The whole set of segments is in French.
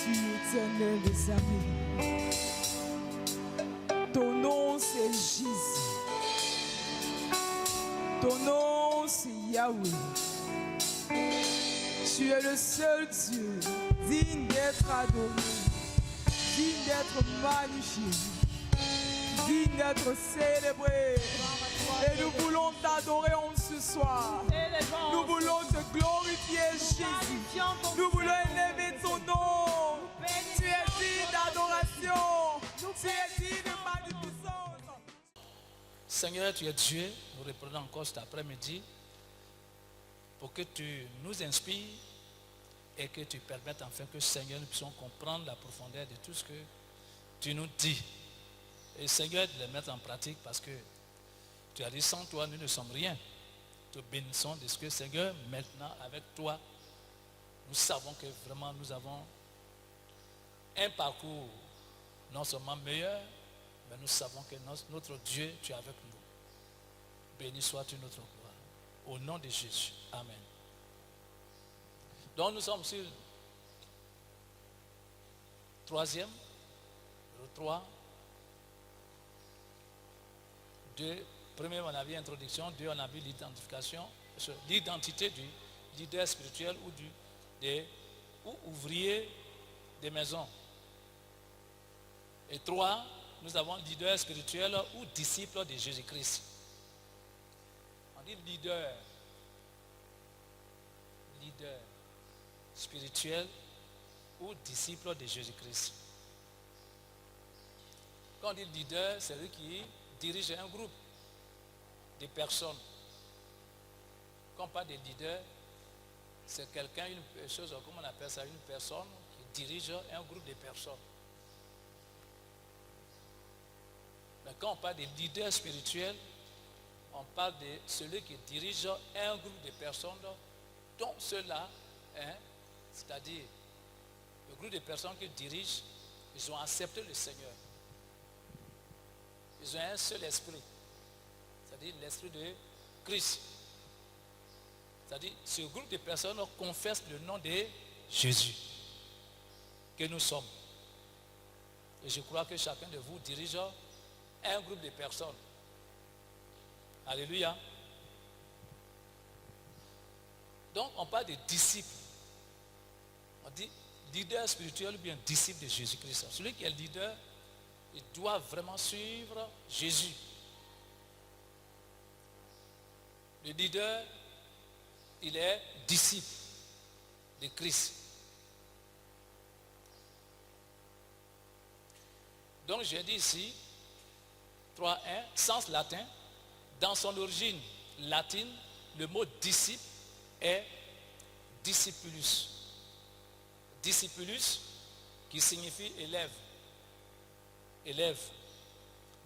Jésus, éternel des armées. Ton nom c'est Jésus. Ton nom c'est Yahweh. Tu es le seul Dieu digne d'être adoré, digne d'être magnifié, digne d'être célébré. Et nous voulons t'adorer en ce soir. Nous voulons te glorifier, Jésus. Nous voulons élever ton nom. Tu es digne d'adoration. Tu es digne de magnificence. Seigneur, tu es Dieu. Nous reprenons encore cet après-midi pour que tu nous inspires et que tu permettes enfin que, Seigneur, nous puissions comprendre la profondeur de tout ce que tu nous dis. Et Seigneur, de le mettre en pratique parce que tu as dit, sans toi, nous ne sommes rien. Te bénissons de ce que, Seigneur, maintenant, avec toi, nous savons que vraiment nous avons un parcours non seulement meilleur, mais nous savons que notre Dieu, tu es avec nous. Béni sois-tu notre gloire. Au nom de Jésus. Amen. Donc nous sommes sur le troisième, le 3, 2, premier on a vu introduction, 2 on a vu l'identification, l'identité du leader spirituel ou ouvrier des maisons. Et 3, nous avons leader spirituel ou disciple de Jésus-Christ. On dit leader spirituel ou disciple de Jésus-Christ. Quand on dit leader, c'est celui qui dirige un groupe de personnes. Quand on parle de leader, c'est quelqu'un, une chose, comment on appelle ça, une personne qui dirige un groupe de personnes. Mais quand on parle de leader spirituel, on parle de celui qui dirige un groupe de personnes, dont ceux-là, c'est-à-dire le groupe de personnes qui dirigent, ils ont accepté le Seigneur. Ils ont un seul esprit, c'est-à-dire l'esprit de Christ. C'est-à-dire ce groupe de personnes confesse le nom de Jésus que nous sommes. Et je crois que chacun de vous dirige un groupe de personnes. Alléluia. Donc on parle de disciples. On dit leader spirituel ou bien disciple de Jésus-Christ. Celui qui est leader, il doit vraiment suivre Jésus. Le leader, il est disciple de Christ. Donc j'ai dit ici, 3.1, sens latin, dans son origine latine, le mot disciple est discipulus. Discipulus qui signifie élève. Élève.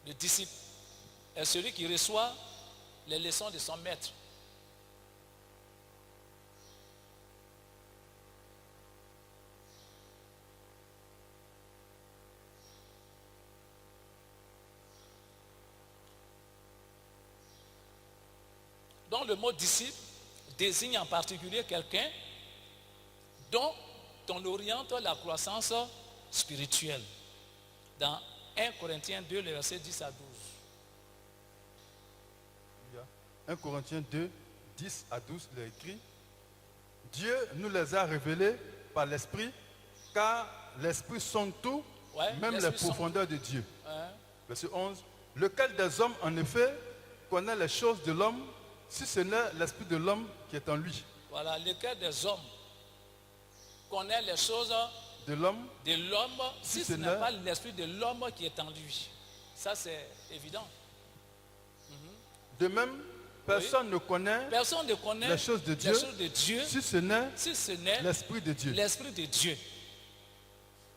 Le disciple est celui qui reçoit les leçons de son maître. Donc le mot disciple désigne en particulier quelqu'un dont on oriente la croissance spirituelle. Dans 1 Corinthiens 2, le verset 10 à 12. 1 Corinthiens 2, 10 à 12, il est écrit: Dieu nous les a révélés par l'Esprit, car l'Esprit sonde tout, même les profondeurs de Dieu. Verset 11. Lequel des hommes, en effet, connaît les choses de l'homme, si ce n'est l'esprit de l'homme qui est en lui. Voilà, lequel des hommes connaît les choses de l'homme, si ce n'est pas l'esprit de l'homme qui est en lui. Ça, c'est évident. De même, personne ne connaît les choses de Dieu, si ce n'est l'esprit de Dieu. L'esprit de Dieu.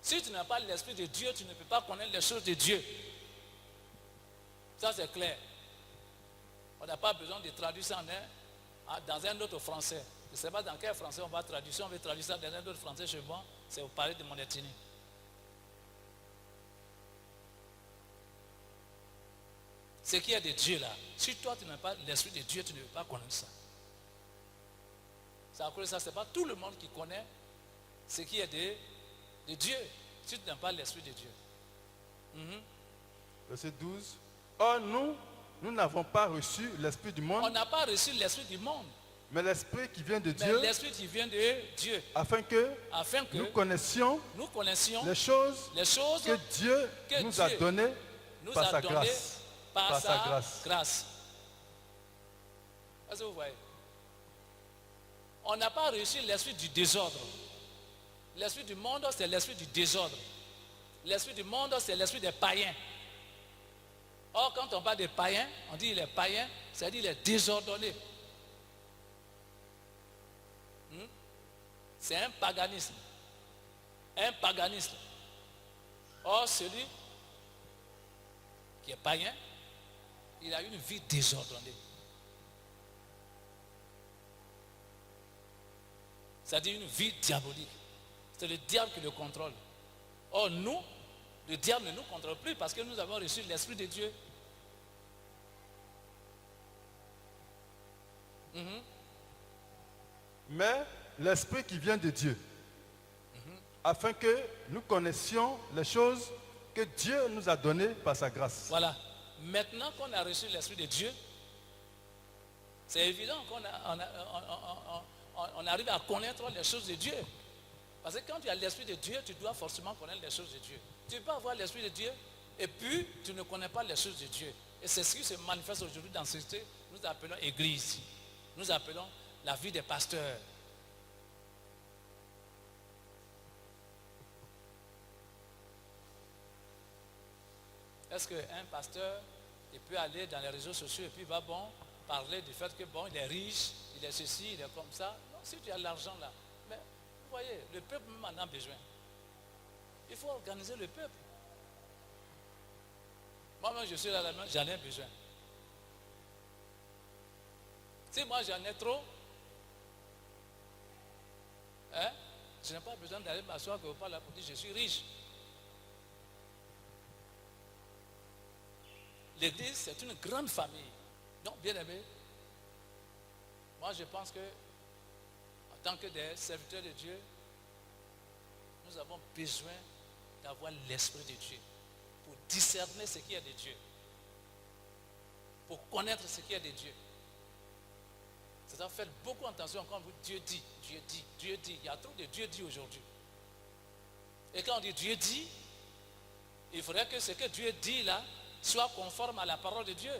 Si tu n'as pas l'esprit de Dieu, tu ne peux pas connaître les choses de Dieu. Ça, c'est clair. On n'a pas besoin de traduire ça dans un autre français. Je ne sais pas dans quel français on va traduire. Si on veut traduire ça dans un autre français chez moi, c'est vous parler de mon ethnie. Ce qui est de Dieu là, si toi tu n'as pas l'esprit de Dieu, tu ne peux pas connaître ça. C'est à cause de ça, ce n'est pas tout le monde qui connaît ce qui est de de Dieu si tu n'as pas l'Esprit de Dieu. Verset 12. Or, nous n'avons pas reçu l'Esprit du On monde, n'a pas reçu l'Esprit du monde, mais l'Esprit qui vient de mais Dieu, l'Esprit qui vient de Dieu, afin que afin que nous connaissions nous connaissions les choses les choses que Dieu que nous a Dieu données nous par a sa données grâce. par sa grâce. grâce. Est-ce que vous voyez? On n'a pas reçu l'esprit du désordre. L'esprit du monde, c'est l'esprit du désordre. L'esprit du monde, c'est l'esprit des païens. Or, quand on parle des païens, on dit les païens, c'est-à-dire les désordonnés. C'est un paganisme. Un paganisme. Or, celui qui est païen, il a une vie désordonnée. C'est-à-dire une vie diabolique. C'est le diable qui le contrôle. Or, nous, le diable ne nous contrôle plus parce que nous avons reçu l'Esprit de Dieu. Mais l'Esprit qui vient de Dieu, afin que nous connaissions les choses que Dieu nous a données par sa grâce. Voilà. Maintenant qu'on a reçu l'Esprit de Dieu, c'est évident qu'on on arrive à connaître les choses de Dieu. Parce que quand tu as l'Esprit de Dieu, tu dois forcément connaître les choses de Dieu. Tu peux avoir l'Esprit de Dieu et puis tu ne connais pas les choses de Dieu. Et c'est ce qui se manifeste aujourd'hui dans ce que nous appelons Église. Nous appelons la vie des pasteurs. Est-ce qu'un pasteur, il peut aller dans les réseaux sociaux et puis il va parler du fait que il est riche, il est ceci, il est comme ça? Non, si tu as l'argent là. Mais vous voyez, le peuple en a besoin. Il faut organiser le peuple. Moi-même, je suis là, j'en ai besoin. Si moi j'en ai trop, je n'ai pas besoin d'aller m'asseoir que vous parlez pour dire je suis riche. L'église, c'est une grande famille. Donc, bien aimé, moi je pense que, en tant que des serviteurs de Dieu, nous avons besoin d'avoir l'Esprit de Dieu pour discerner ce qui est de Dieu, pour connaître ce qui est de Dieu. C'est-à-dire, faites beaucoup attention quand vous Dieu dit, Dieu dit, Dieu dit. Il y a trop de Dieu dit aujourd'hui. Et quand on dit Dieu dit, il faudrait que ce que Dieu dit là soit conforme à la parole de Dieu.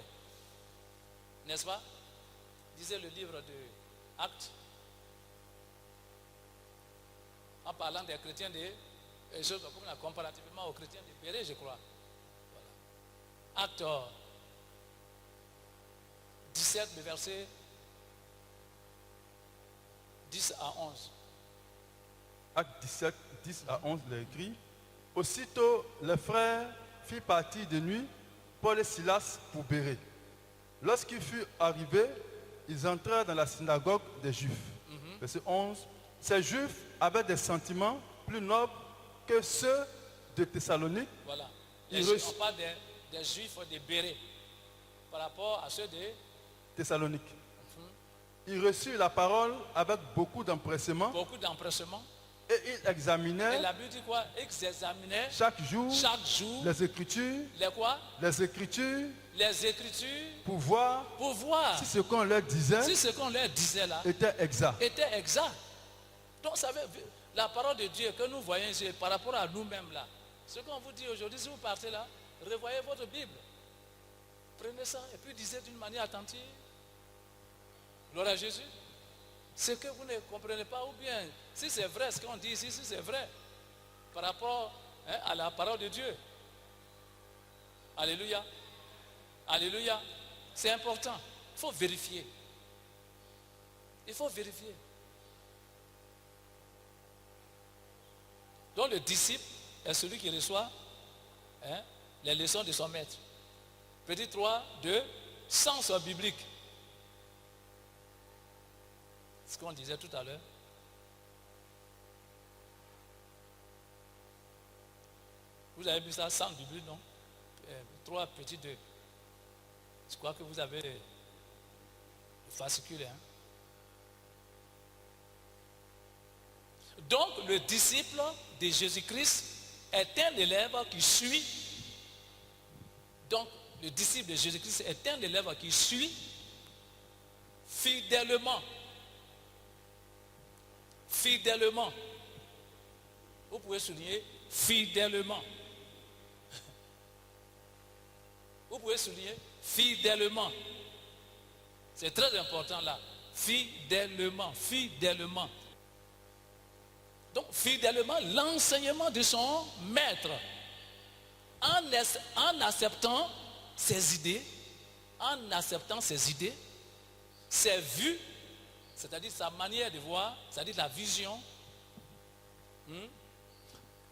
N'est-ce pas? Disait le livre de Actes, en parlant des chrétiens de comparativement aux chrétiens de Bérée, je crois. Voilà. Actes 17, le verset 10 à 11. Acte 17, 10 à 11, il est écrit. Aussitôt, les frères firent partie de nuit, Paul et Silas pour Bérée. Lorsqu'ils furent arrivés, ils entrèrent dans la synagogue des Juifs. Verset 11. Ces Juifs avaient des sentiments plus nobles que ceux de Thessalonique. Voilà. On parle des Juifs de Bérée par rapport à ceux de Thessalonique. Ils reçurent la parole avec beaucoup d'empressement. Beaucoup d'empressement. Et ils examinaient. Et la Bible dit quoi? Ils examinaient chaque jour les Écritures. Les quoi? Les Écritures. Les Écritures. Pour voir si ce qu'on leur disait. Si ce qu'on leur disait là était exact. Était exact. Donc, vous savez, la parole de Dieu que nous voyons ici par rapport à nous-mêmes là. Ce qu'on vous dit aujourd'hui, si vous partez là, revoyez votre Bible. Prenez ça et puis lisez d'une manière attentive. Gloire à Jésus. Ce que vous ne comprenez pas, ou bien si c'est vrai ce qu'on dit ici, si c'est vrai par rapport à la parole de Dieu. Alléluia. Alléluia. C'est important. Il faut vérifier. Il faut vérifier. Donc le disciple est celui qui reçoit les leçons de son maître. Petit 3, 2, sens biblique. Ce qu'on disait tout à l'heure. Vous avez vu ça, sens biblique, non? 3, petit 2. Je crois que vous avez le fascicule. Donc, le disciple de Jésus-Christ est un élève qui suit. Donc, le disciple de Jésus-Christ est un élève qui suit fidèlement. Fidèlement. Vous pouvez souligner fidèlement. Vous pouvez souligner fidèlement. C'est très important là. Fidèlement, fidèlement. Donc, fidèlement, l'enseignement de son maître. En acceptant ses idées, ses vues, c'est-à-dire sa manière de voir, c'est-à-dire la vision,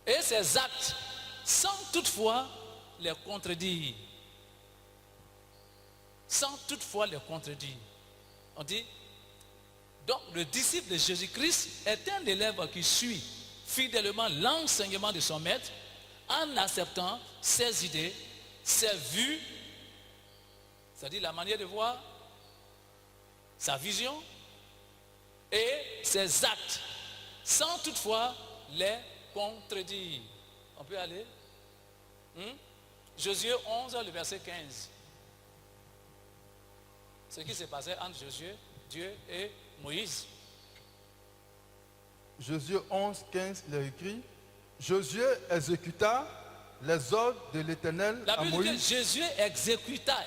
et ses actes, sans toutefois les contredire. Sans toutefois les contredire. On dit, donc le disciple de Jésus-Christ est un élève qui suit fidèlement l'enseignement de son maître en acceptant ses idées, ses vues, c'est-à-dire la manière de voir, sa vision et ses actes, sans toutefois les contredire. On peut aller Josué 11, le verset 15. Ce qui s'est passé entre Josué, Dieu et Moïse. Josué 11, 15, il est écrit, Josué exécuta les ordres de l'Éternel à Bible Moïse. dit que Josué exécuta.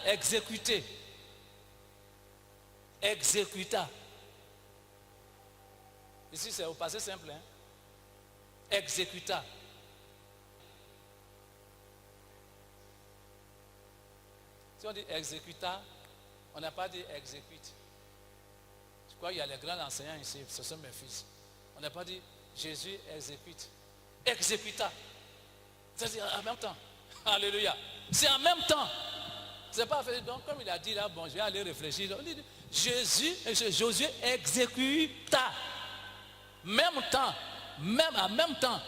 Ici c'est au passé simple. Exécuta. Si on dit exécuta, on n'a pas dit exécute. Je crois qu'il y a les grands enseignants ici, ce sont mes fils. On n'a pas dit Jésus exécute. Exécuta. C'est en même temps. Alléluia. C'est en même temps. C'est pas fait. Donc, comme il a dit là, bon, je vais aller réfléchir. On dit Josué exécuta. Même temps. Même en même temps.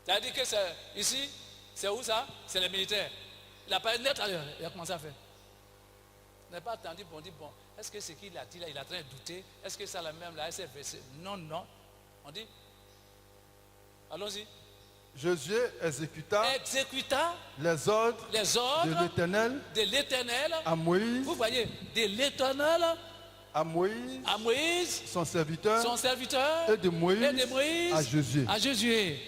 C'est-à-dire que ici, c'est où ça? C'est les militaires. Il n'a pas net ailleurs. Il a commencé à faire. Il n'a pas attendu pour dire, bon, est-ce que ce qu'il a dit là, il est en train de douter? Est-ce que ça la même là? Non. On dit, allons-y. Josué exécuta les ordres de l'Éternel à Moïse. Vous voyez, de l'Éternel à Moïse, son serviteur, et de Moïse, à Josué.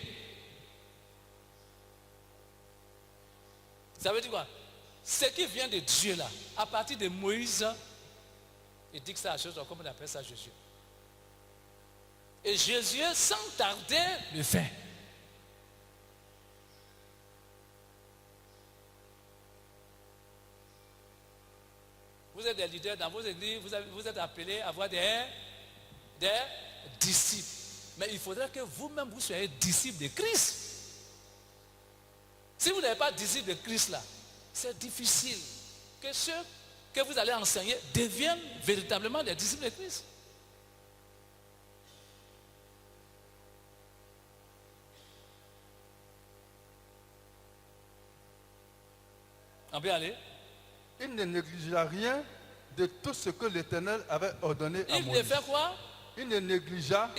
Ça veut dire quoi? Ce qui vient de Dieu là, à partir de Moïse, il dit que c'est la chose, comme on appelle ça Josué. Et Josué, sans tarder, le fait. Vous êtes des leaders dans vos églises, vous êtes appelés à avoir des disciples. Mais il faudrait que vous-même vous soyez disciples de Christ. Si vous n'avez pas de disciples de Christ là, c'est difficile que ceux que vous allez enseigner deviennent véritablement des disciples de Christ. On peut aller. Il ne négligea rien de tout ce que l'Éternel avait ordonné à Moïse. Il ne fait quoi? Il ne négligea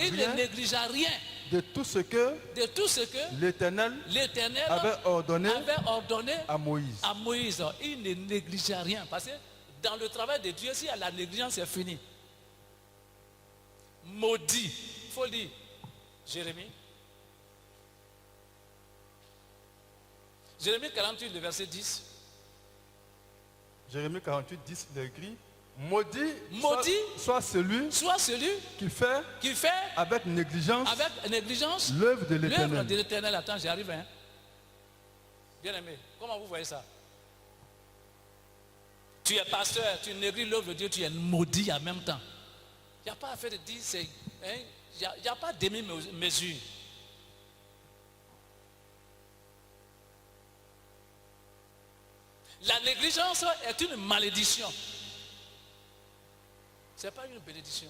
rien de tout ce que l'Éternel avait ordonné à Moïse. Il ne négligea rien. Parce que dans le travail de Dieu, si la négligence est finie. Maudit. Il faut lire Jérémie. Jérémie 48, le verset 10. Jérémie 48, 10, il est écrit, maudit soit celui qui fait avec négligence l'œuvre de l'Éternel. L'œuvre de l'Éternel, attends, j'arrive. Bien aimé, comment vous voyez ça? Tu es pasteur, tu négliges l'œuvre de Dieu, tu es maudit en même temps. Il n'y a pas à faire de dire, il n'y a pas de demi-mesure. La négligence est une malédiction. Ce n'est pas une bénédiction.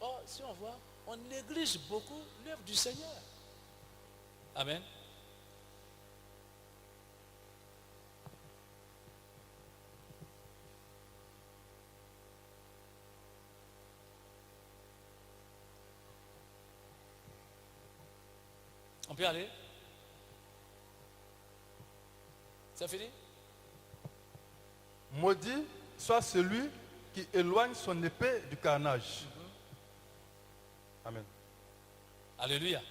Or, si on voit, on néglige beaucoup l'œuvre du Seigneur. Amen. On peut aller? C'est fini? Maudit soit celui qui éloigne son épée du carnage. Amen. Alléluia.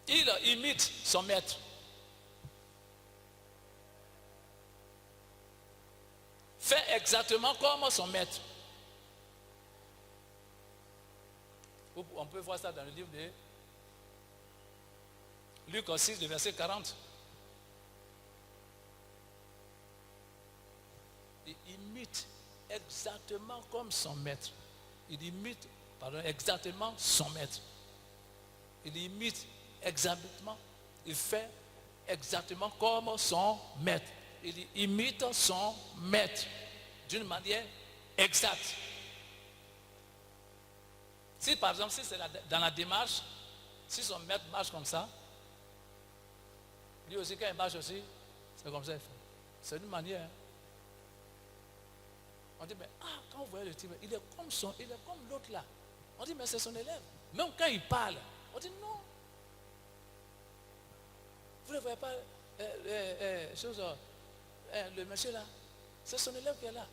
Il imite son maître. Fait exactement comme son maître. On peut voir ça dans le livre de Luc 6, le verset 40. Il imite exactement comme son maître. Il imite, exactement son maître. Il imite exactement, il fait exactement comme son maître. Il imite son maître d'une manière exacte. Si par exemple, si c'est dans la démarche, si son maître marche comme ça, lui aussi quand il marche aussi, c'est comme ça il fait. C'est une manière. On dit, mais quand vous voyez le type, il est comme l'autre là. On dit, mais c'est son élève. Même quand il parle, on dit non. Vous ne voyez pas le monsieur là, c'est son élève qui est là.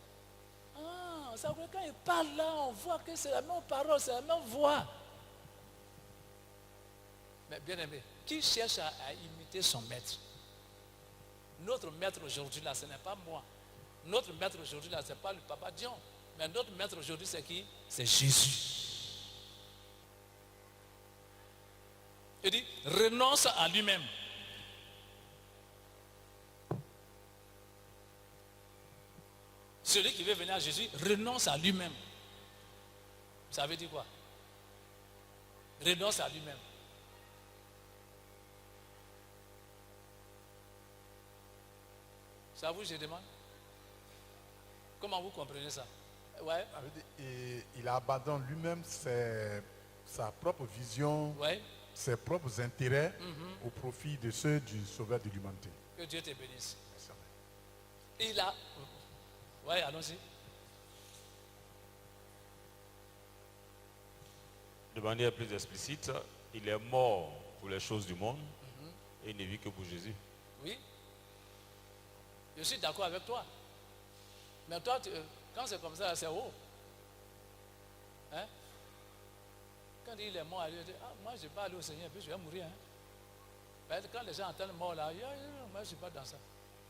Ça veut dire quand il parle là, on voit que c'est la même parole, c'est la même voix. Mais bien aimé, qui cherche à imiter son maître? Notre maître aujourd'hui là, ce n'est pas moi. Notre maître aujourd'hui là, ce n'est pas le papa Dion. Mais notre maître aujourd'hui, c'est qui? C'est Jésus. Il dit, renonce à lui-même. Celui qui veut venir à Jésus renonce à lui-même. Ça veut dire quoi? Renonce à lui-même. Ça vous, je demande? Comment vous comprenez ça? Ouais. Il abandonne lui-même sa propre vision, ouais. Ses propres intérêts au profit de ceux du Sauveur de l'humanité. Que Dieu te bénisse. Il a... Oui, allons-y. De manière plus explicite, il est mort pour les choses du monde et il ne vit que pour Jésus. Oui. Je suis d'accord avec toi. Mais toi, quand c'est comme ça, c'est haut. Hein? Quand il est mort, il dit, moi je ne vais pas aller au Seigneur, puis je vais mourir. Hein? Mais quand les gens entendent mort là, moi je ne suis pas dans ça.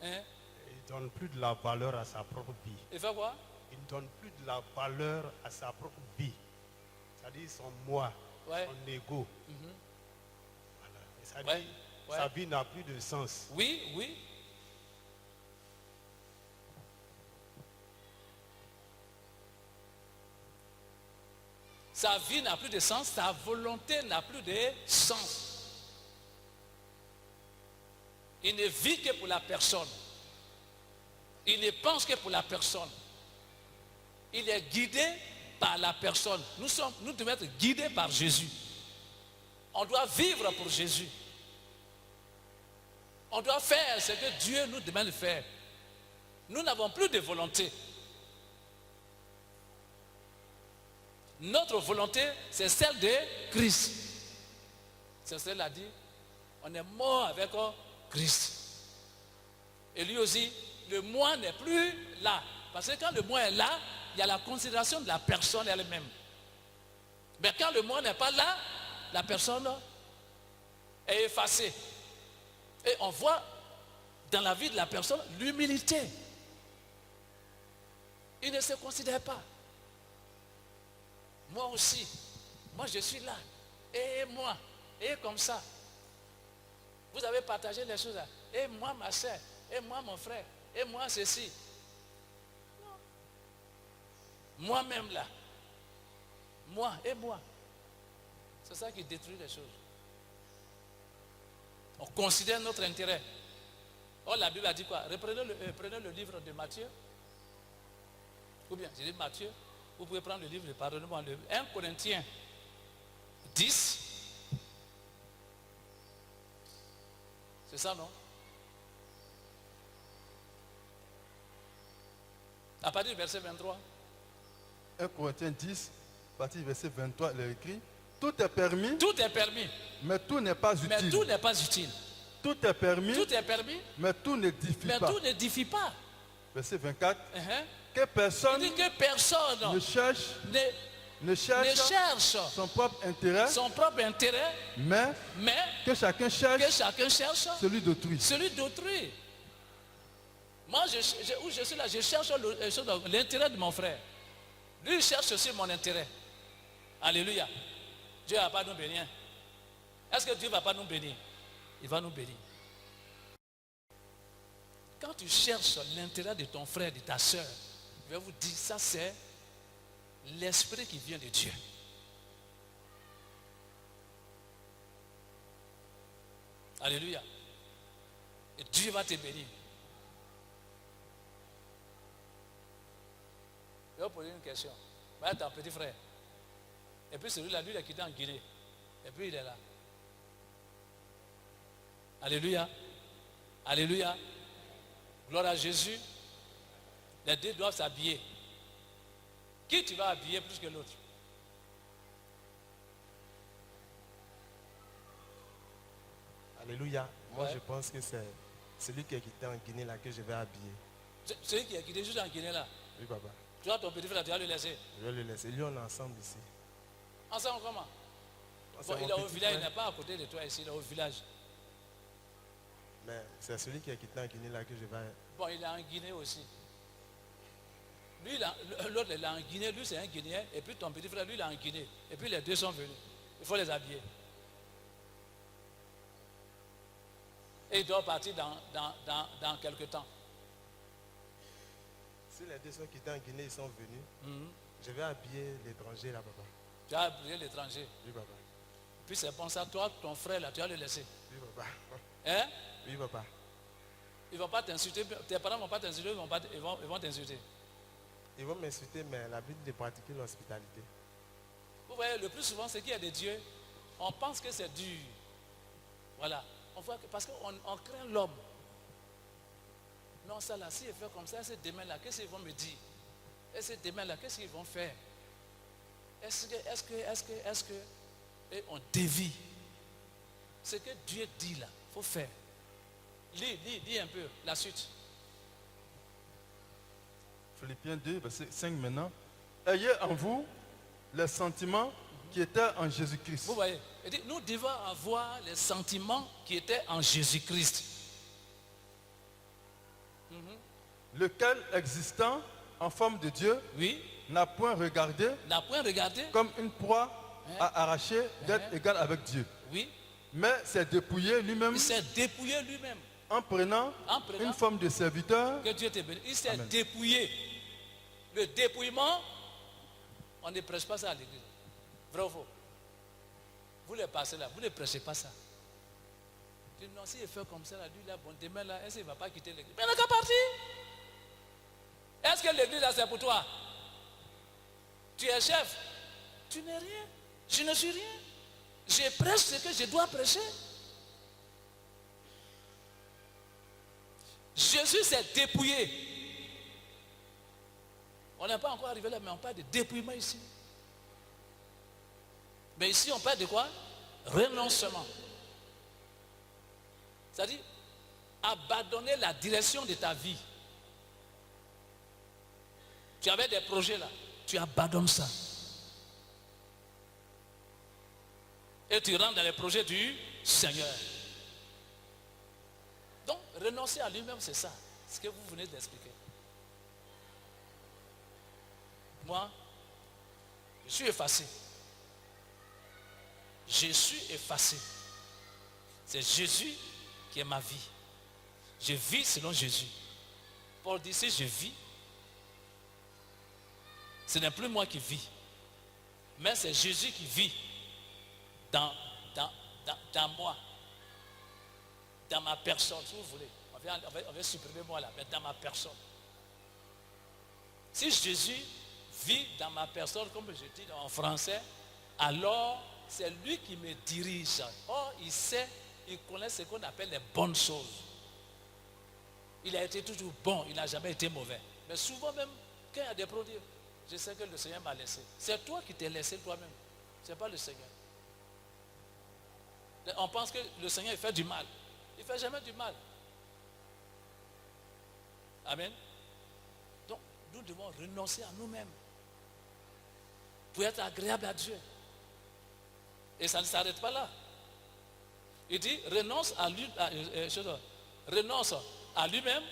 Hein? Il ne donne plus de la valeur à sa propre vie. Il fait quoi? Il ne donne plus de la valeur à sa propre vie. C'est-à-dire son moi, son ego. Voilà. C'est-à-dire sa vie n'a plus de sens. Oui, oui. Sa vie n'a plus de sens, sa volonté n'a plus de sens. Il ne vit que pour la personne. Il ne pense que pour la personne. Il est guidé par la personne. Nous devons être guidés par Jésus. On doit vivre pour Jésus. On doit faire ce que Dieu nous demande de faire. Nous n'avons plus de volonté. Notre volonté, c'est celle de Christ. C'est celle a dit, on est mort avec Christ. Et lui aussi, le moi n'est plus là. Parce que quand le moi est là, il y a la considération de la personne elle-même. Mais quand le moi n'est pas là, la personne est effacée. Et on voit dans la vie de la personne l'humilité. Il ne se considère pas. Moi aussi, moi je suis là. Et moi, et comme ça. Vous avez partagé les choses là. Et moi ma soeur, et moi mon frère, et moi ceci. Non. Moi-même là. Moi et moi. C'est ça qui détruit les choses. On considère notre intérêt. Oh, la Bible a dit quoi? Prenez le livre de Matthieu. Ou bien, je dis Matthieu. Vous pouvez prendre le livre de pardonnement, 1 Corinthiens 10. C'est ça, non? À partir du verset 23. 1 Corinthiens 10, à partir du verset 23, il est écrit: Tout est permis. Tout est permis. Mais tout n'est pas utile. Mais tout n'est pas utile. Tout est permis. Tout est permis. Mais tout n'édifie pas. Mais tout n'édifie pas. Verset 24. Que personne, il dit que personne ne cherche son propre intérêt. Mais que chacun cherche celui d'autrui. Celui d'autrui. Moi, où je suis là, je cherche l'intérêt de mon frère. Lui, il cherche aussi mon intérêt. Alléluia. Dieu ne va pas nous bénir. Est-ce que Dieu ne va pas nous bénir? Il va nous bénir. Quand tu cherches l'intérêt de ton frère, de ta soeur, je vais vous dire, ça c'est l'esprit qui vient de Dieu. Alléluia. Et Dieu va te bénir. Je vais vous poser une question. Va être un petit frère. Et puis celui-là, lui, il a quitté en Guinée. Et puis il est là. Alléluia. Alléluia. Gloire à Jésus. Les deux doivent s'habiller. Qui tu vas habiller plus que l'autre? Alléluia. Moi, je pense que c'est celui qui est quitté en Guinée là que je vais habiller. Celui qui est quitté juste en Guinée là? Oui, papa. Tu vois ton petit frère, tu vas le laisser? Je vais le laisser. Lui, on est ensemble ici. Ensemble comment? Bon, il est au village, il n'est pas à côté de toi ici, il est au village. Mais c'est celui qui est quitté en Guinée là que je vais... Bon, il est en Guinée aussi. Lui, l'autre, il est en Guinée, lui c'est un Guinéen, et puis ton petit frère, lui, il est en Guinée. Et puis les deux sont venus. Il faut les habiller. Et ils doivent partir dans quelques temps. Si les deux sont quittés en Guinée, ils sont venus, je vais habiller l'étranger là, papa. Tu vas habiller l'étranger? Oui, papa. Puis c'est bon ça, toi, ton frère là, tu vas le laisser? Oui, papa. Hein? Oui, papa. Ils ne vont pas t'insulter, tes parents ne vont pas t'insulter, ils vont t'insulter. Ils vont m'insulter, mais la Bible de pratiquer l'hospitalité. Vous voyez, le plus souvent, ce qui est de Dieu, on pense que c'est dur. Voilà. On voit que, parce qu'on craint l'homme. Non, ça là, si je fais comme ça, ces demain là, qu'est-ce qu'ils vont me dire? Et ces demain là, qu'est-ce qu'ils vont faire? Est-ce que et on dévie? Ce que Dieu dit là, il faut faire. Lis un peu la suite. Philippiens 2, verset 5 maintenant. Ayez en vous les sentiments qui étaient en Jésus-Christ. Vous voyez, il dit, nous devons avoir les sentiments qui étaient en Jésus-Christ. Lequel, existant en forme de Dieu, oui, n'a point regardé comme une proie à arracher d'être égal avec Dieu. Oui. Mais s'est dépouillé lui-même. Il s'est dépouillé lui-même. En prenant une forme de serviteur. Que Dieu te bénisse. Il s'est dépouillé. Le dépouillement, on ne prêche pas ça à l'église. Vrai ou faux? Vous les passez là, vous ne prêchez pas ça. Tu dis non, si il fait comme ça, là, lui là, bon, demain là, est-ce qu'il ne va pas quitter l'église? Mais il n'a qu'à partir. Est-ce que l'église là c'est pour toi? Tu es chef. Tu n'es rien. Je ne suis rien. Je prêche ce que je dois prêcher. Jésus s'est dépouillé. On n'est pas encore arrivé là, mais on parle de dépouillement ici. Mais ici, on parle de quoi? Renoncement. C'est-à-dire, abandonner la direction de ta vie. Tu avais des projets là, tu abandonnes ça. Et tu rentres dans les projets du Seigneur. Donc, renoncer à lui-même, c'est ça. Ce que vous venez d'expliquer. Moi, je suis effacé. Je suis effacé. C'est Jésus qui est ma vie. Je vis selon Jésus. Paul dit, si je vis, ce n'est plus moi qui vis, mais c'est Jésus qui vit dans moi, dans ma personne, si vous voulez. On va supprimer moi là, mais dans ma personne. Si Jésus vit dans ma personne, comme je dis en français, alors c'est lui qui me dirige. Or, il sait, il connaît ce qu'on appelle les bonnes choses. Il a été toujours bon, il n'a jamais été mauvais. Mais souvent même, quand il y a des produits, je sais que le Seigneur m'a laissé. C'est toi qui t'es laissé toi-même. Ce n'est pas le Seigneur. On pense que le Seigneur il fait du mal. Il ne fait jamais du mal. Amen. Donc, nous devons renoncer à nous-mêmes pour être agréable à Dieu. Et ça ne s'arrête pas là. Il dit renonce à lui, renonce à lui-même.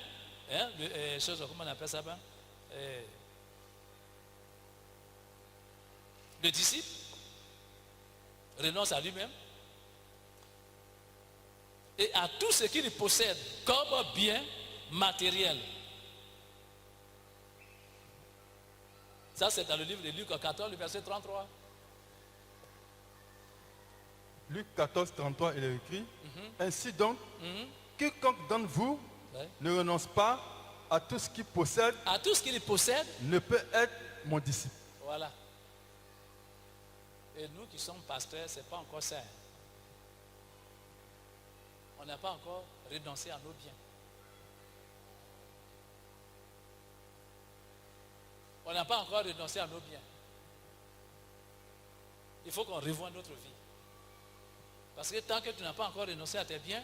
Hein, comment on appelle ça? Le disciple renonce à lui-même et à tout ce qu'il possède comme bien matériel. Ça, c'est dans le livre de Luc 14, le verset 33. Luc 14, 33, il est écrit, ainsi donc, quiconque d'entre vous ne renonce pas à tout ce qu'il possède, ne peut être mon disciple. Voilà. Et nous qui sommes pasteurs, ce n'est pas encore ça. On n'a pas encore renoncé à nos biens. On n'a pas encore renoncé à nos biens. Il faut qu'on revoie notre vie. Parce que tant que tu n'as pas encore renoncé à tes biens,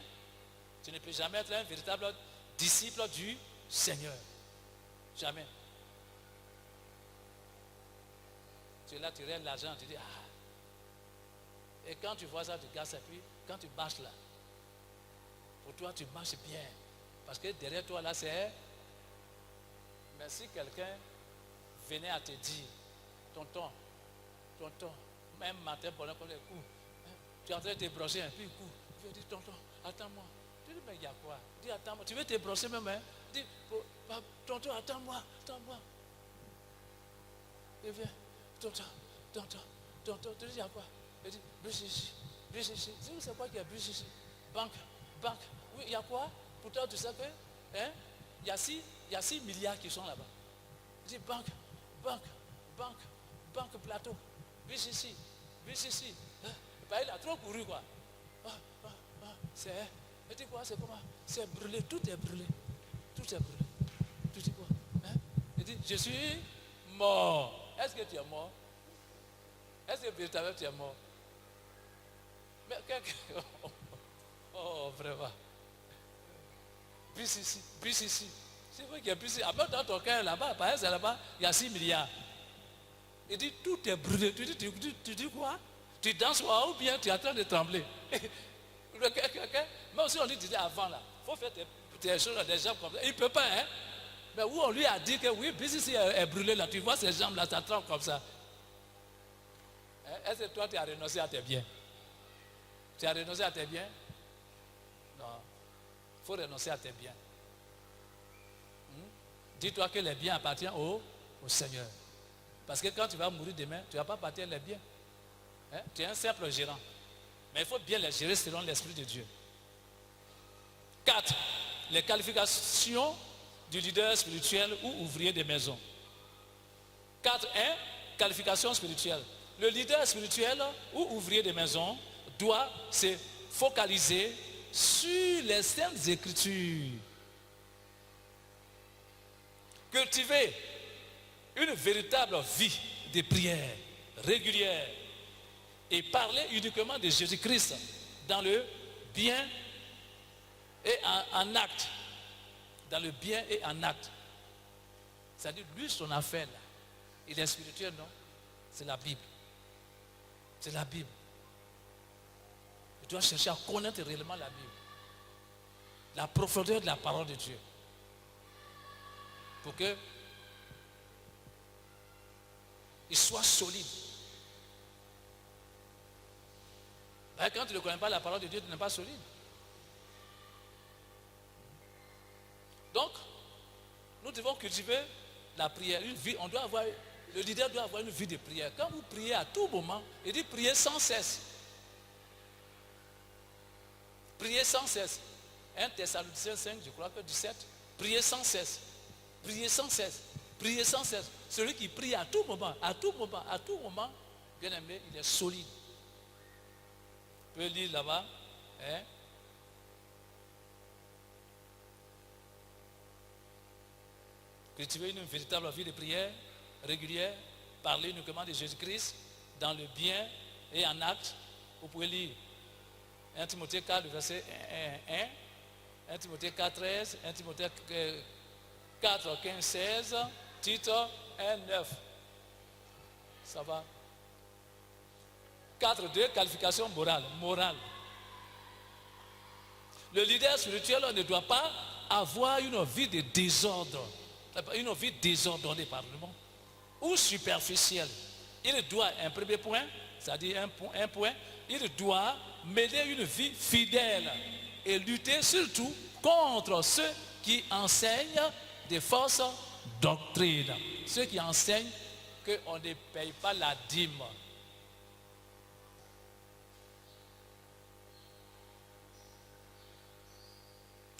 tu ne peux jamais être un véritable disciple du Seigneur. Jamais. Tu es là, tu règles l'argent, tu dis, ah. Et quand tu vois ça, tu casses, et puis quand tu marches là, pour toi, tu marches bien. Parce que derrière toi, là, c'est... Mais si quelqu'un venait à te dire, tonton, même matin, pendant qu'on les coups, tu es en train de te brosser un peu, tu veux dire, tonton, attends-moi. Tu dis, mais il y a quoi? Dis, attends-moi. Tu veux te brosser même, hein? Dis, tonton, attends-moi. Et viens, tonton. Tu dis, il y a quoi? Il dit, bus ici. C'est quoi qui est bus ici? Banque. Oui, il y a quoi? Pourtant, tu sais que, hein? Il y a 6 milliards qui sont là-bas. Il dit, banque, plateau. Bus ici. Hein? Il a trop couru, quoi. C'est... Il dit quoi? C'est comment? C'est brûlé, tout est brûlé. Tu dis quoi? Hein? Il dit, je suis mort. Est-ce que tu es mort? Est-ce que véritablement tu es mort? Mais quelqu'un... Oh, vraiment. Bus ici. C'est vrai qu'il y a bus ici. Après, dans ton cœur, là-bas, par exemple, là-bas, il y a 6 milliards. Il dit, tout est brûlé. Tu dis quoi? Tu danses quoi? Ou bien tu es en train de trembler? Mais aussi, on lui disait avant, là, il faut faire des choses, des jambes comme ça. Il ne peut pas, hein? Mais où on lui a dit que oui, bus ici est brûlé, là, tu vois ces jambes-là, ça tremble comme ça. Hein? Est-ce que toi, tu as renoncé à tes biens? Tu as renoncé à tes biens? Non. Il faut renoncer à tes biens. Dis-toi que les biens appartiennent au Seigneur. Parce que quand tu vas mourir demain, tu ne vas pas partir les biens. Hein? Tu es un simple gérant. Mais il faut bien les gérer selon l'Esprit de Dieu. 4. Les qualifications du leader spirituel ou ouvrier de maison. 4.1. Qualification spirituelle. Le leader spirituel ou ouvrier de maison doit se focaliser sur les saintes écritures. Cultiver une véritable vie de prière régulière et parler uniquement de Jésus-Christ dans le bien et en acte. Dans le bien et en acte. C'est-à-dire, lui, son affaire, là, il est spirituel, non? C'est la Bible. C'est la Bible. Tu dois chercher à connaître réellement la Bible. La profondeur de la parole de Dieu. Pour que il soit solide. Quand tu ne connais pas la parole de Dieu, tu n'es pas solide. Donc, nous devons cultiver la prière. Une vie, le leader doit avoir une vie de prière. Quand vous priez à tout moment, il dit priez sans cesse. Priez sans cesse. 1 Thessaloniciens 5, je crois que 17. Priez sans cesse. Priez sans cesse. Priez sans cesse. Celui qui prie à tout moment, bien aimé, il est solide. Tu peux lire là-bas. Hein? Cultiver une véritable vie de prière régulière, parler uniquement de Jésus-Christ dans le bien et en acte. Vous pouvez lire 1 Timothée 4, verset 1, 1 Timothée 4, 13, 1 Timothée 4, 15, 16, Titre 1, 9. Ça va. 4, 2, qualification morale. Le leader spirituel ne doit pas avoir une vie de désordre, une vie désordonnée, pardon, ou superficielle. Il doit, un premier point, c'est-à-dire un point, il doit mener une vie fidèle et lutter surtout contre ceux qui enseignent des fausses doctrines, ceux qui enseignent qu'on ne paye pas la dîme.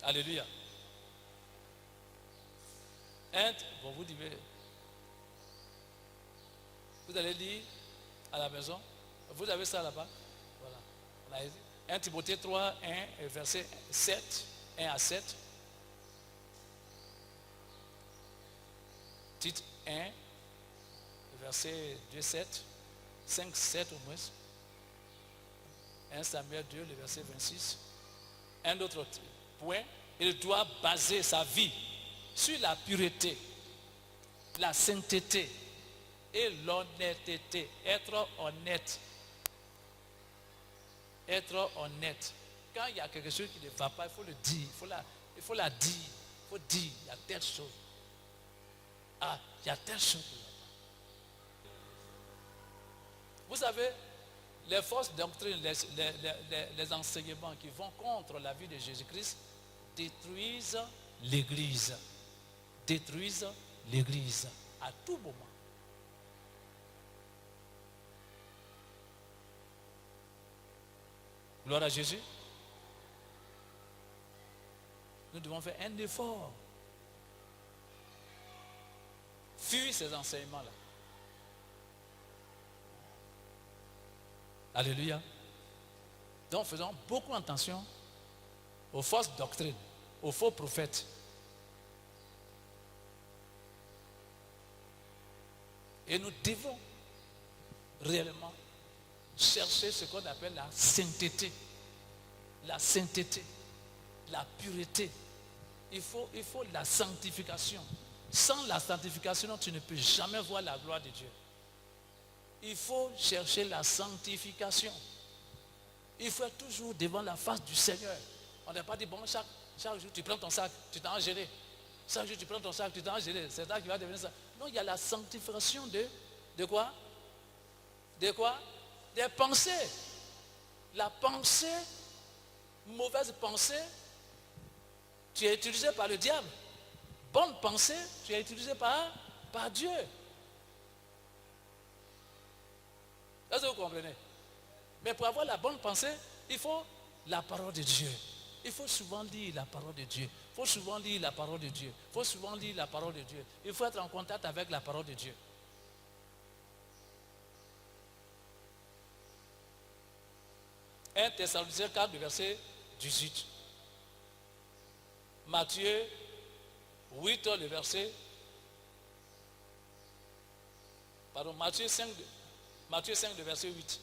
Alléluia. Bon, vous allez lire à la maison. Vous avez ça là-bas. Voilà. 1 Timothée 3, 1, verset 7, 1 à 7. Titre 1, verset 2, 7, 5, 7 au moins. 1 Samuel 2, le verset 26. Un autre point, il doit baser sa vie sur la pureté, la sainteté et l'honnêteté. Être honnête. Être honnête. Quand il y a quelque chose qui ne va pas, il faut le dire. Il faut la dire. Il faut dire, il y a telle chose. Ah, il y a telle chose qui ne va pas. Vous savez, les fausses doctrines, les enseignements qui vont contre la vie de Jésus-Christ détruisent l'Église. Détruisent l'Église à tout moment. Gloire à Jésus. Nous devons faire un effort. Fuir ces enseignements-là. Alléluia. Donc faisons beaucoup attention aux fausses doctrines, aux faux prophètes. Et nous devons réellement chercher ce qu'on appelle la sainteté. La sainteté, la pureté. Il faut la sanctification. Sans la sanctification, tu ne peux jamais voir la gloire de Dieu. Il faut chercher la sanctification. Il faut être toujours devant la face du Seigneur. On n'a pas dit, bon, chaque jour tu prends ton sac, tu t'en gelé. Chaque jour tu prends ton sac, tu t'en gelé. C'est ça qui va devenir ça. Non, il y a la sanctification de quoi? De quoi? Des pensées. La pensée, mauvaise pensée, tu es utilisé par le diable. Bonne pensée, tu es utilisé par Dieu. Est-ce que vous comprenez? Mais pour avoir la bonne pensée, il faut la parole de Dieu. Il faut souvent lire la parole de Dieu. Il faut souvent lire la parole de Dieu. Il faut souvent lire la parole de Dieu. Il faut être en contact avec la parole de Dieu. Un Thessaloniciens 4, verset 18. Matthieu 8, le verset. Pardon, Matthieu 5, le verset 8.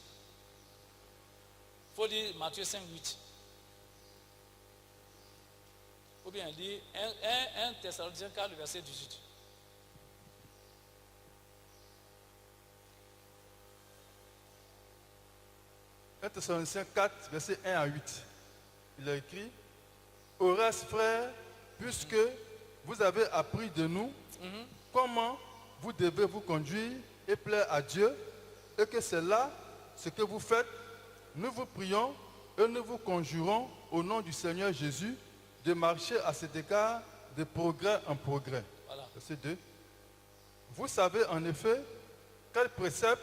Il faut dire Matthieu 5, 8. Ou bien dire 1 Thessaloniciens 4, le verset 18. Un Thessaloniciens 4, verset 1 à 8. Il a écrit: au reste, frères, puisque vous avez appris de nous comment vous devez vous conduire et plaire à Dieu, et que c'est là ce que vous faites, nous vous prions et nous vous conjurons au nom du Seigneur Jésus de marcher à cet égard de progrès en progrès. Voilà. Verset 2. Vous savez en effet quels préceptes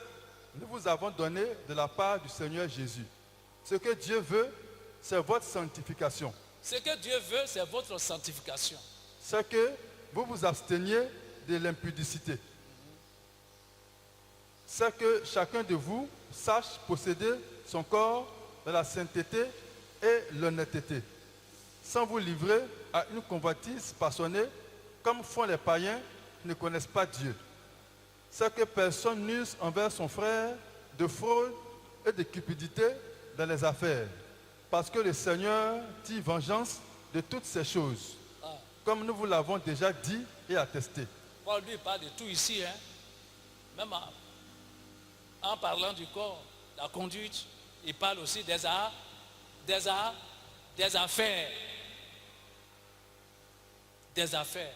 nous vous avons donnés de la part du Seigneur Jésus. Ce que Dieu veut, c'est votre sanctification. Ce que Dieu veut, c'est votre sanctification. C'est que vous vous absteniez de l'impudicité. C'est que chacun de vous sache posséder son corps dans la sainteté et l'honnêteté, sans vous livrer à une convoitise passionnée, comme font les païens qui ne connaissent pas Dieu. C'est que personne n'use envers son frère de fraude et de cupidité dans les affaires, Parce que le Seigneur tire vengeance de toutes ces choses, comme nous vous l'avons déjà dit et attesté. Paul lui parle de tout ici, hein. Même en parlant du corps, la conduite, il parle aussi des affaires. Des affaires.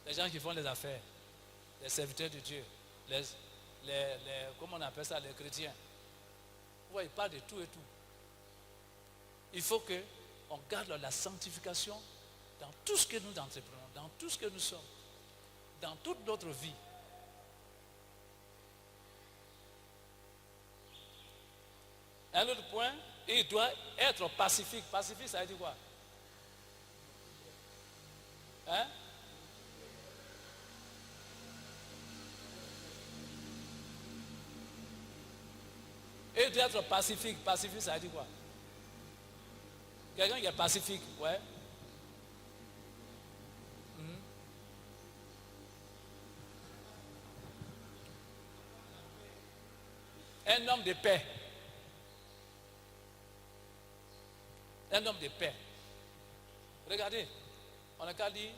Les gens qui font les affaires, les serviteurs de Dieu, comment on appelle ça, les chrétiens. Vous voyez, il parle de tout et tout. Il faut qu'on garde la sanctification dans tout ce que nous entreprenons, dans tout ce que nous sommes, dans toute notre vie. Un autre point, il doit être pacifique. Pacifique, ça veut dire quoi? Hein? Il doit être pacifique. Pacifique, ça veut dire quoi? Quelqu'un qui est pacifique, ouais. Un homme de paix. Un homme de paix. Regardez, on a qu'à lire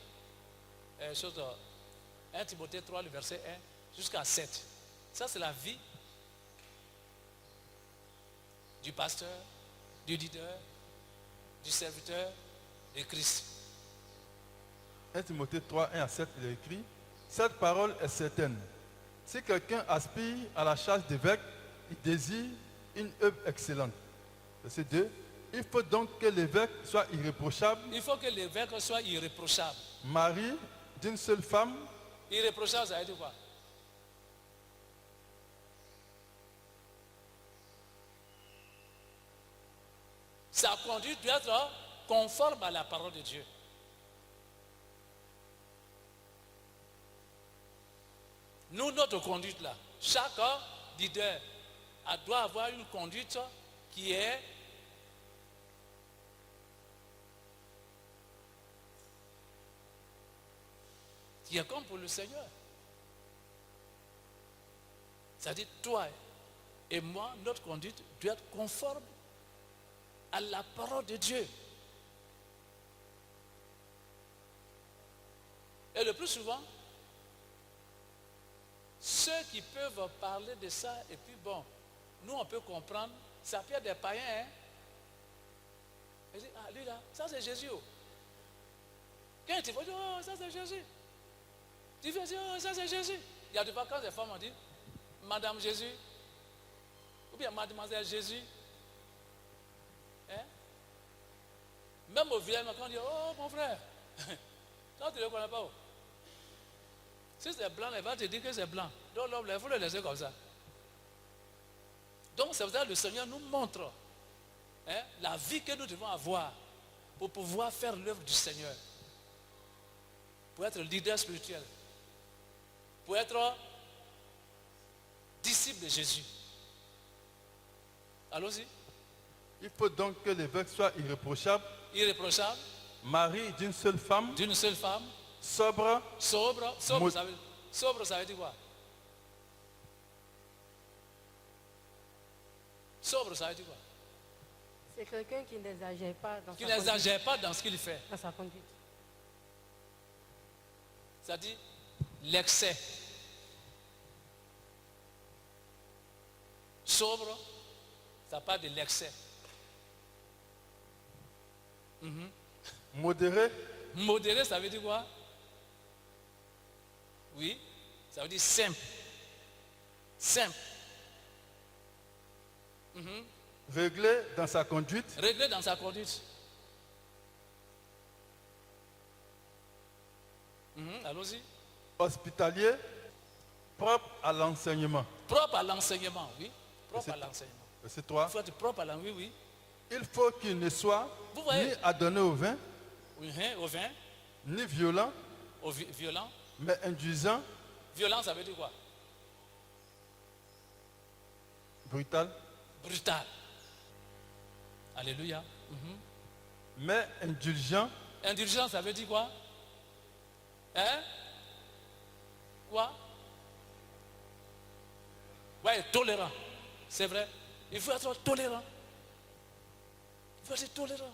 1 Timothée 3, le verset 1 jusqu'à 7. Ça, c'est la vie du pasteur, du leader, du serviteur de Christ. 1 Timothée 3, 1 à 7, il est écrit: cette parole est certaine. Si quelqu'un aspire à la charge d'évêque, il désire une œuvre excellente. Verset 2. Il faut donc que l'évêque soit irréprochable. Il faut que l'évêque soit irréprochable. Mari d'une seule femme. Irréprochable, ça veut dire quoi? Sa conduite doit être conforme à la parole de Dieu. Nous, notre conduite là, chaque leader doit avoir une conduite qui est comme pour le Seigneur. C'est-à-dire, toi et moi, notre conduite doit être conforme à la parole de Dieu. Et le plus souvent, ceux qui peuvent parler de ça, et puis bon, nous on peut comprendre, ça peut être des païens, hein. Ils disent, ah lui là, ça c'est Jésus. Quand tu vas dire, oh ça c'est Jésus. Tu fais dire, oh ça c'est Jésus. Il y a des fois quand des femmes ont dit, Madame Jésus, ou bien Mademoiselle Jésus. Hein? Même au village, quand on dit, oh mon frère, toi tu ne le connais pas. Si c'est blanc, elle va te dire que c'est blanc. Donc l'homme, il faut le laisser comme ça. Donc c'est pour ça que le Seigneur nous montre la vie que nous devons avoir pour pouvoir faire l'œuvre du Seigneur. Pour être leader spirituel. Pour être disciple de Jésus. Allons-y. Il faut donc que l'évêque soit irréprochable. Irréprochable. Mari d'une seule femme. D'une seule femme. Sobre. Sobre, ça veut dire quoi? Sobre, ça veut dire quoi? C'est quelqu'un qui n'exagère pas dans qui n'exagère pas dans ce qu'il fait. Dans sa conduite. C'est-à-dire l'excès. Sobre, ça parle de l'excès. Modéré. Modéré, ça veut dire quoi? Oui, ça veut dire simple. Simple. Réglé dans sa conduite. Réglé dans sa conduite. Allons-y. Hospitalier, propre à l'enseignement. Propre à l'enseignement, oui. Propre à l'enseignement. Verset 3. Il faut être propre à l'enseignement, oui, oui. Il faut qu'il ne soit ni adonné au vin, au vin, ni violent, violent, mais indulgent. Violent, ça veut dire quoi? Brutal. Brutal. Alléluia. Mais indulgent. Indulgent, ça veut dire quoi? Hein? Quoi? Ouais, tolérant. C'est vrai. Il faut être tolérant. Il faut être tolérant.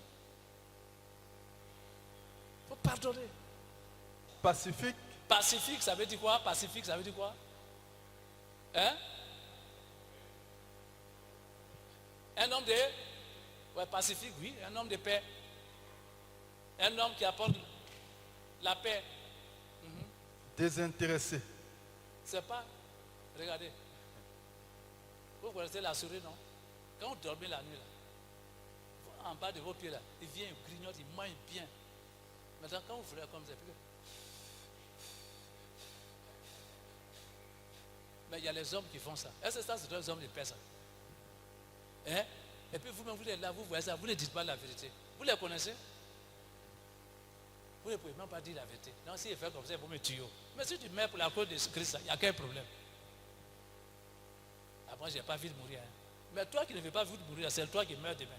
Il faut pardonner. Pacifique. Pacifique, ça veut dire quoi? Pacifique, ça veut dire quoi? Hein? Un homme de... Ouais, pacifique, oui. Un homme de paix. Un homme qui apporte la paix. Désintéressé. C'est pas... Regardez. Vous connaissez la souris, non? Quand vous dormez la nuit, là, en bas de vos pieds, là, il vient, il grignote, il mange bien. Maintenant, quand vous faites comme ça, mais il y a les hommes qui font ça. Est-ce que ça, c'est des hommes de paix, ça? Hein? Et puis vous-même, vous êtes là, vous voyez ça, vous ne dites pas la vérité. Vous les connaissez? Vous ne pouvez même pas dire la vérité. Non, s'il fait comme ça, vous me tuez. Mais si tu meurs pour la cause de Christ, il n'y a quel problème? Après, je n'ai pas envie de mourir. Hein. Mais toi qui ne veux pas envie de mourir, c'est toi qui meurs demain.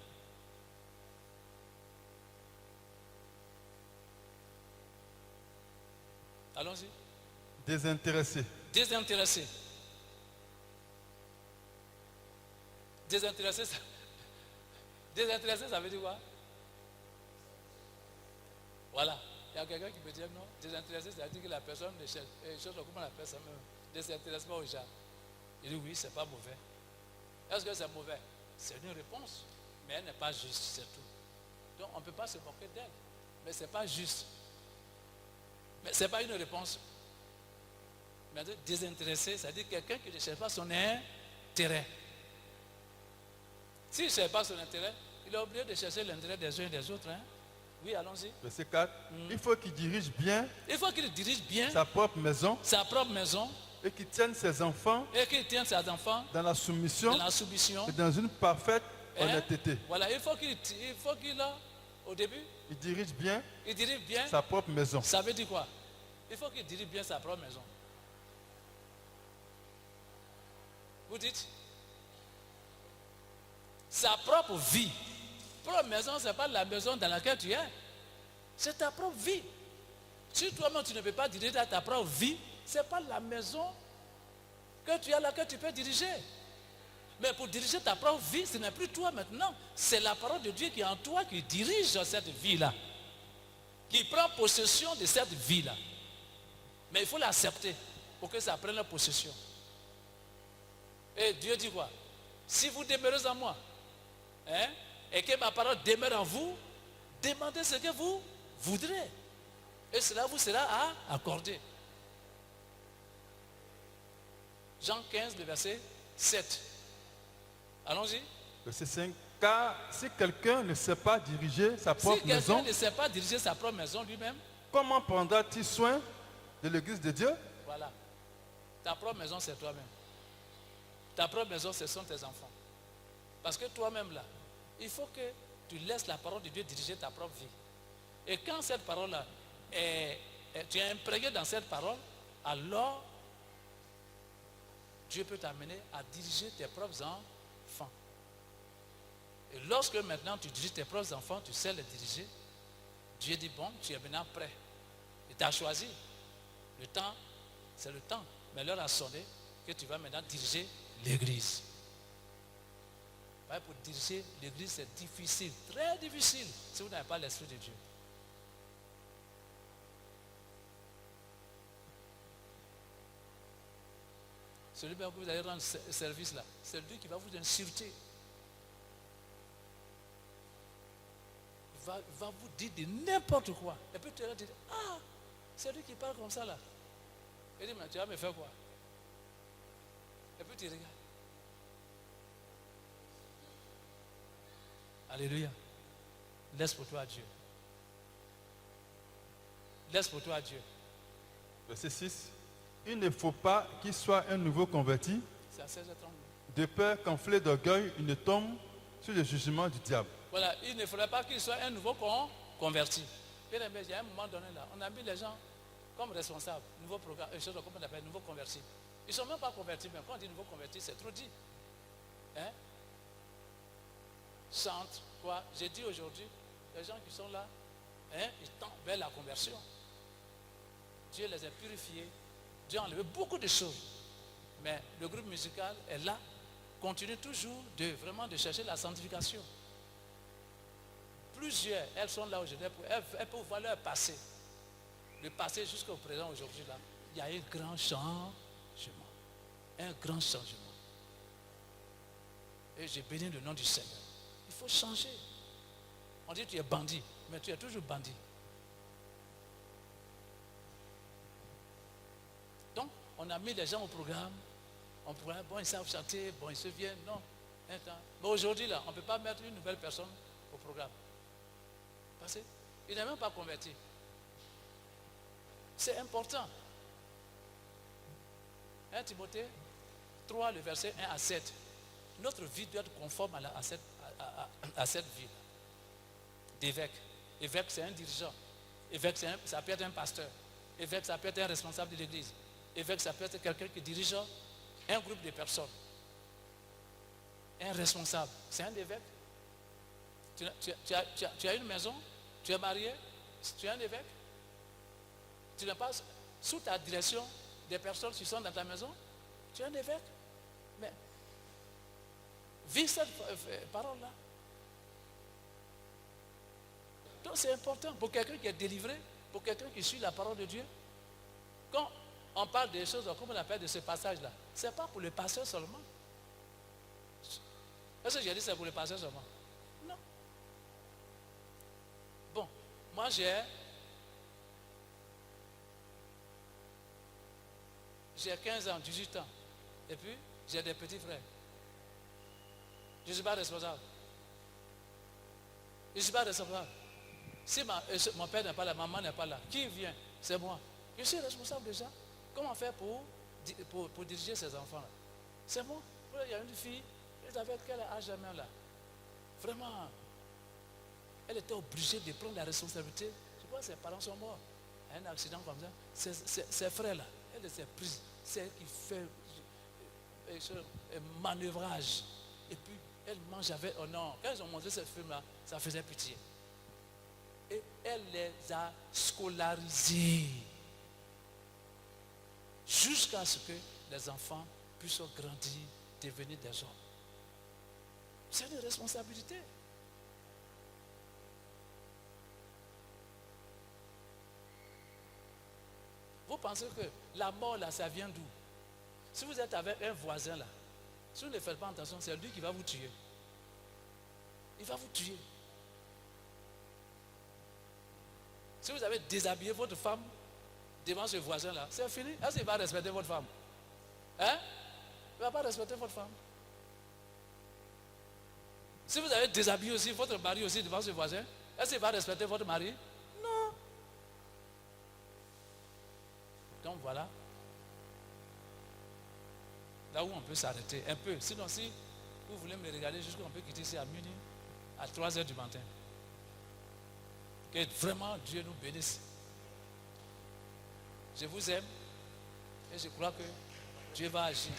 Allons-y. Désintéressé. Désintéressé. Désintéressé, ça veut dire quoi? Voilà. Il y a quelqu'un qui peut dire non. Désintéressé, c'est-à-dire que la personne ne cherche. Comment on appelle ça même? Désintéressement au genre. Il dit oui, c'est pas mauvais. Est-ce que c'est mauvais? C'est une réponse. Mais elle n'est pas juste, c'est tout. Donc on ne peut pas se moquer d'elle. Mais ce n'est pas juste. Mais ce n'est pas une réponse. Mais désintéressé, c'est-à-dire quelqu'un qui ne cherche pas son intérêt. S'il ne cherche pas son intérêt, il est obligé de chercher l'intérêt des uns et des autres. Hein? Oui, allons-y. Verset 4. Il faut qu'il dirige bien. Il faut qu'il dirige bien sa propre maison. Sa propre maison. Et qu'il tienne ses enfants. Et qu'il tienne ses enfants. Dans la soumission. Dans la soumission. Et dans une parfaite honnêteté. Voilà, il faut qu'il au début. Il dirige bien. Il dirige bien. Sa propre maison. Ça veut dire quoi? Il faut qu'il dirige bien sa propre maison. Vous dites? Sa propre vie. Propre maison, ce n'est pas la maison dans laquelle tu es. C'est ta propre vie. Si toi-même tu ne peux pas diriger ta propre vie, ce n'est pas la maison que tu as là que tu peux diriger. Mais pour diriger ta propre vie, ce n'est plus toi maintenant. C'est la parole de Dieu qui est en toi qui dirige cette vie-là. Qui prend possession de cette vie-là. Mais il faut l'accepter pour que ça prenne la possession. Et Dieu dit quoi? Si vous demeurez en moi, hein, et que ma parole demeure en vous, demandez ce que vous voudrez. Et cela vous sera accordé. Jean 15, le verset 7. Allons-y. Verset 5. Car si quelqu'un ne sait pas diriger sa propre maison, si quelqu'un ne sait pas diriger sa propre maison lui-même, comment prendra-t-il soin de l'église de Dieu? Voilà. Ta propre maison, c'est toi-même. Ta propre maison, ce sont tes enfants. Parce que toi-même là, il faut que tu laisses la parole de Dieu diriger ta propre vie. Et quand cette parole-là, tu es imprégné dans cette parole, alors Dieu peut t'amener à diriger tes propres enfants. Et lorsque maintenant tu diriges tes propres enfants, tu sais les diriger, Dieu dit bon, tu es maintenant prêt. Il t'a choisi. Le temps, c'est le temps. Mais l'heure a sonné que tu vas maintenant diriger l'église. Pour diriger l'église, c'est difficile, très difficile, si vous n'avez pas l'Esprit de Dieu. Celui que vous allez rendre service là, c'est lui qui va vous insulter. Il va vous dire de n'importe quoi. Et puis tu vas dire, ah, c'est lui qui parle comme ça là. Il dit, mais tu vas me faire quoi? Et puis tu regardes. Alléluia. Laisse pour toi Dieu. Laisse pour toi Dieu. Verset 6. Il ne faut pas qu'il soit un nouveau converti, c'est à 16h30. De peur qu'enflé d'orgueil, il ne tombe sur le jugement du diable. Voilà, il ne faudrait pas qu'il soit un nouveau converti. Il y a un moment donné là, on a mis les gens comme responsables, nouveau programme, comment on appelle, nouveau converti. Ils ne sont même pas convertis, mais quand on dit nouveau converti, c'est trop dit. Hein? Chante, quoi? J'ai dit aujourd'hui, les gens qui sont là, hein, ils tendent vers la conversion. Dieu les a purifiés. Dieu a enlevé beaucoup de choses. Mais le groupe musical est là continuent toujours de chercher la sanctification. Plusieurs, elles sont là aujourd'hui, elles peuvent voir leur passé. Le passé jusqu'au présent aujourd'hui, là, il y a un grand changement. Un grand changement. Et j'ai béni le nom du Seigneur. Il faut changer. On dit que tu es bandit, mais tu es toujours bandit. Donc, on a mis les gens au programme. Bon, ils savent chanter, bon, ils se viennent. Non. Mais aujourd'hui, là, on ne peut pas mettre une nouvelle personne au programme. Parce qu'il n'est même pas converti. C'est important. 1 Timothée 3, le verset 1 à 7. Notre vie doit être conforme à cette vie d'évêque. Évêque, c'est un dirigeant. Évêque, ça peut être un pasteur. Évêque, ça peut être un responsable de l'église. Évêque, ça peut être quelqu'un qui dirige un groupe de personnes. Un responsable, c'est un évêque. Tu as une maison, tu es marié, tu es un évêque. Tu n'as pas sous ta direction des personnes qui sont dans ta maison, tu es un évêque. Mais vis cette parole-là. Donc c'est important pour quelqu'un qui est délivré, pour quelqu'un qui suit la parole de Dieu. Quand on parle des choses, comme on appelle de ce passage-là, ce n'est pas pour le pasteur seulement. Est-ce que j'ai dit c'est pour le pasteur seulement? Non. Bon, moi j'ai 15 ans, 18 ans. Et puis, j'ai des petits frères. Je ne suis pas responsable. Je ne suis pas responsable. Si mon père n'est pas là, maman n'est pas là, qui vient? C'est moi. Je suis responsable déjà. Comment faire pour diriger ces enfants-là? C'est moi. Il y a une fille, elle avait quel âge même là? Vraiment, elle était obligée de prendre la responsabilité. Je crois que ses parents sont morts. Un accident comme ça. Ses frères-là, elle s'est prise. C'est elle qui fait un manœuvrage. Et puis, elle mange avec... Oh non, quand ils ont montré ce film-là, ça faisait pitié. Et elle les a scolarisés. Jusqu'à ce que les enfants puissent grandir, devenir des hommes. C'est une responsabilité. Vous pensez que la mort là, ça vient d'où? Si vous êtes avec un voisin là, si vous ne faites pas attention, c'est lui qui va vous tuer. Il va vous tuer. Si vous avez déshabillé votre femme devant ce voisin là, c'est fini. Est-ce qu'il va respecter votre femme? Hein? Il ne va pas respecter votre femme. Si vous avez déshabillé aussi votre mari aussi devant ce voisin, est-ce qu'il va respecter votre mari? Non. Donc voilà. Là où on peut s'arrêter un peu. Sinon, si vous voulez me regarder jusqu'à on peut quitter ici à minuit, à 3 heures du matin. Que vraiment Dieu nous bénisse. Je vous aime et je crois que Dieu va agir.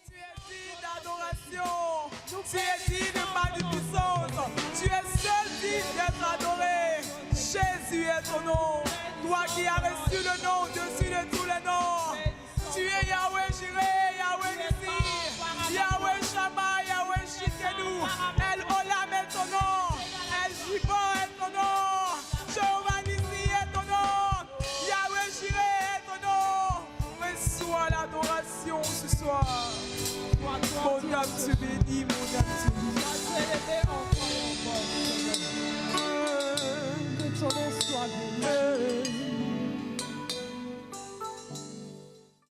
Tu es digne d'adoration. Tu es digne de magnificence. Tu es seul digne d'être adoré. Jésus est ton nom. Toi qui as reçu le nom au-dessus de tous les noms. Tu es Yahweh Jireh, Yahweh Nissi, Yahweh Shammah, Yahweh Shikenu. El Olam est ton nom. El Gibor est ton nom. Jehovah Nissi est ton nom. Yahweh Jireh est ton nom. Reçois l'adoration ce soir. Mon âme te bénit, mon âme te bénit.